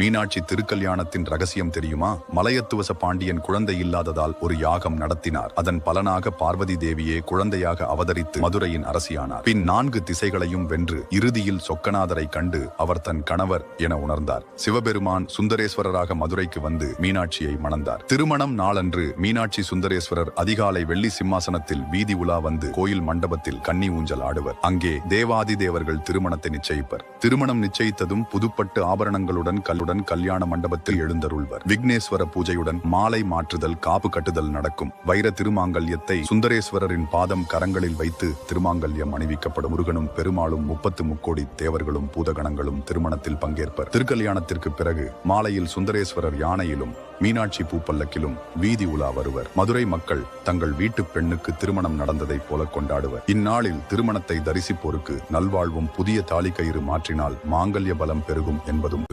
மீனாட்சி திருக்கல்யாணத்தின் ரகசியம் தெரியுமா? மலையத்துவச பாண்டியன் குழந்தை இல்லாததால் ஒரு யாகம் நடத்தினார். அதன் பலனாக பார்வதி தேவியே குழந்தையாக அவதரித்து மதுரையின் அரசியானார். பின் 4 திசைகளையும் வென்று இறுதியில் சொக்கநாதரை கண்டு அவர் தன் கணவர் என உணர்ந்தார். சிவபெருமான் சுந்தரேஸ்வரராக மதுரைக்கு வந்து மீனாட்சியை மணந்தார். திருமணம் நாளன்று மீனாட்சி சுந்தரேஸ்வரர் அதிகாலை வெள்ளி சிம்மாசனத்தில் வீதி உலா வந்து கோயில் மண்டபத்தில் கன்னி ஊஞ்சல் ஆடுவர். அங்கே தேவாதி தேவர்கள் திருமணத்தை நிச்சயிப்பர். திருமணம் நிச்சயித்ததும் புதுப்பட்டு ஆபரணங்களுடன் கல்யாண மண்டபத்தில் எழுந்தருள்வர். விக்னேஸ்வர பூஜையுடன் மாலை மாற்றுதல், காப்பு கட்டுதல் நடக்கும். வைர திருமாங்கல்யத்தை சுந்தரேஸ்வரரின் பாதம் கரங்களில் வைத்து திருமாங்கல்யம் அணிவிக்கப்படும். முருகனும் பெருமாளும் 30 முக்கோடி தேவர்களும் பூதகணங்களும் திருமணத்தில் பங்கேற்பர். திருக்கல்யாணத்திற்கு பிறகு மாலையில் சுந்தரேஸ்வரர் யானையிலும் மீனாட்சி பூப்பல்லக்கிலும் வீதி உலா வருவர். மதுரை மக்கள் தங்கள் வீட்டு பெண்ணுக்கு திருமணம் நடந்ததை போல கொண்டாடுவர். இந்நாளில் திருமணத்தை தரிசிப்போருக்கு நல்வாழ்வும், புதிய தாலி கயிறு மாற்றினால் மாங்கல்ய பலம் பெருகும் என்பதும்.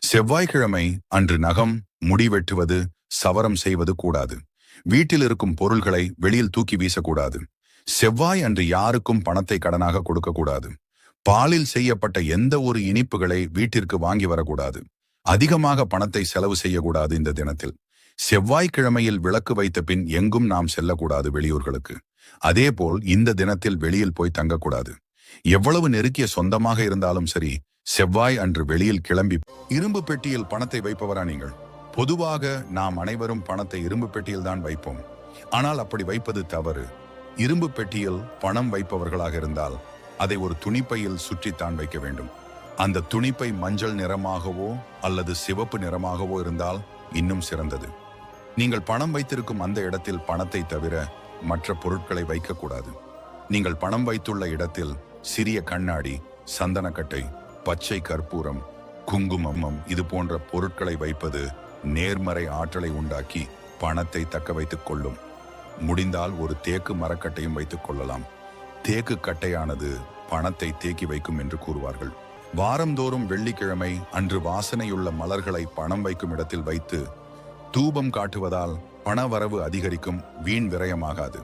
செவ்வாய்க்கிழமை அன்று நகம், முடி வெட்டுவது, சவரம் செய்வது கூடாது. வீட்டில் இருக்கும் பொருள்களை வெளியில் தூக்கி வீசக்கூடாது. செவ்வாய் அன்று யாருக்கும் பணத்தை கடனாக கொடுக்க கூடாது. பாலில் செய்யப்பட்ட எந்த ஒரு இனிப்புகளை வீட்டிற்கு வாங்கி வரக்கூடாது. அதிகமாக பணத்தை செலவு செய்யக்கூடாது. இந்த தினத்தில் செவ்வாய்க்கிழமையில் விளக்கு வைத்த பின் எங்கும் நாம் செல்லக்கூடாது வெளியூர்களுக்கு. அதேபோல் இந்த தினத்தில் வெளியில் போய் தங்கக்கூடாது. எவ்வளவு நெருக்கிய சொந்தமாக இருந்தாலும் சரி, செவ்வாய் அன்று வெளியில் கிளம்பி இரும்பு பெட்டியில் பணத்தை வைப்பவரா நீங்கள்? பொதுவாக நாம் அனைவரும் பணத்தை இரும்பு பெட்டியில் தான் வைப்போம். ஆனால் அப்படி வைப்பது தவறு. இரும்பு பெட்டியில் பணம் வைப்பவர்களாக இருந்தால் அதை ஒரு துணிப்பையில் சுற்றித்தான் வைக்க வேண்டும். அந்த துணிப்பை மஞ்சள் நிறமாகவோ அல்லது சிவப்பு நிறமாகவோ இருந்தால் இன்னும் சிறந்தது. நீங்கள் பணம் வைத்திருக்கும் அந்த இடத்தில் பணத்தை தவிர மற்ற பொருட்களை வைக்கக்கூடாது. நீங்கள் பணம் வைத்துள்ள இடத்தில் சிறிய கண்ணாடி, சந்தனக்கட்டை, பச்சை கற்பூரம், குங்குமம் இது போன்ற பொருட்களை வைப்பது நேர்மறை ஆற்றலை உண்டாக்கி பணத்தை தக்க வைத்துக் கொள்ளும். முடிந்தால் ஒரு தேக்கு மரக்கட்டையும் வைத்துக் கொள்ளலாம். தேக்கு கட்டையானது பணத்தை தேக்கி வைக்கும் என்று கூறுவார்கள். வாரந்தோறும் வெள்ளிக்கிழமை அன்று வாசனையுள்ள மலர்களை பணம் வைக்கும் இடத்தில் வைத்து தூபம் காட்டுவதால் பண வரவு அதிகரிக்கும், வீண் விரயமாகாது.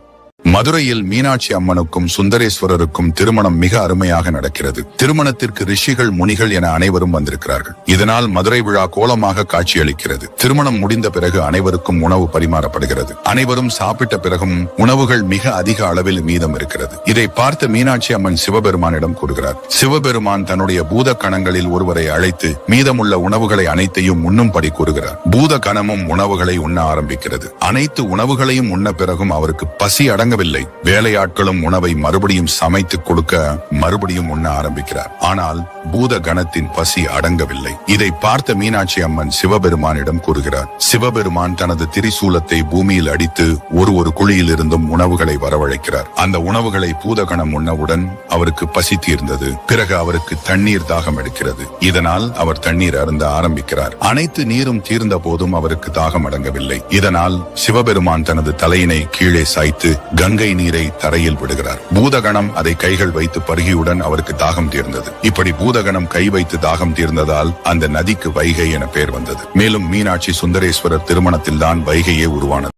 மதுரையில் மீனாட்சி அம்மனுக்கும் சுந்தரேஸ்வரருக்கும் திருமணம் மிக அருமையாக நடக்கிறது. திருமணத்திற்கு ரிஷிகள், முனிகள் என அனைவரும் வந்திருக்கிறார்கள். இதனால் மதுரை விழா கோலமாக காட்சியளிக்கிறது. திருமணம் முடிந்த பிறகு அனைவருக்கும் உணவு பரிமாறப்படுகிறது. அனைவரும் சாப்பிட்ட பிறகும் உணவுகள் மிக அதிக அளவில் மீதம் இருக்கிறது. இதை பார்த்த மீனாட்சி அம்மன் சிவபெருமானிடம் கூறுகிறார். சிவபெருமான் தன்னுடைய பூத கணங்களில் ஒருவரை அழைத்து மீதமுள்ள உணவுகளை அனைத்தையும் உண்ணும்படி கூறுகிறார். பூத கணமும் உணவுகளை உண்ண ஆரம்பிக்கிறது. அனைத்து உணவுகளையும் உண்ண பிறகும் அவருக்கு பசி அடங்கவில்லை. வேலையாட்களும் உணவை மறுபடியும் சமைத்து கொடுக்க மறுபடியும் உண்ண ஆரம்பிக்கிறார். ஆனால் பூத கணத்தின் பசி அடங்கவில்லை. இதை பார்த்த மீனாட்சி அம்மன் சிவபெருமானிடம் கூறுகிறார். சிவபெருமான் தனது திரிசூலத்தை பூமியில் அடித்து ஒரு குழியில் இருந்தும் உணவுகளை வரவழைக்கிறார். அந்த உணவுகளை பூதகணம் உண்ணவுடன் அவருக்கு பசி தீர்ந்தது. பிறகு அவருக்கு தண்ணீர் தாகம் எடுக்கிறது. இதனால் அவர் தண்ணீர் அருந்த ஆரம்பிக்கிறார். அனைத்து நீரும் தீர்ந்த போதும் அவருக்கு தாகம் அடங்கவில்லை. இதனால் சிவபெருமான் தனது தலையினை கீழே சாய்த்து கங்கை நீரை தரையில் விடுகிறார். பூதகணம் அதை கைகள் வைத்து பருகியுடன் அவருக்கு தாகம் தீர்ந்தது. இப்படி பூதகணம் கை வைத்து தாகம் தீர்ந்ததால் அந்த நதிக்கு வைகை என பெயர் வந்தது. மேலும் மீனாட்சி சுந்தரேஸ்வரர் திருமணத்தில் தான் வைகையே உருவானது.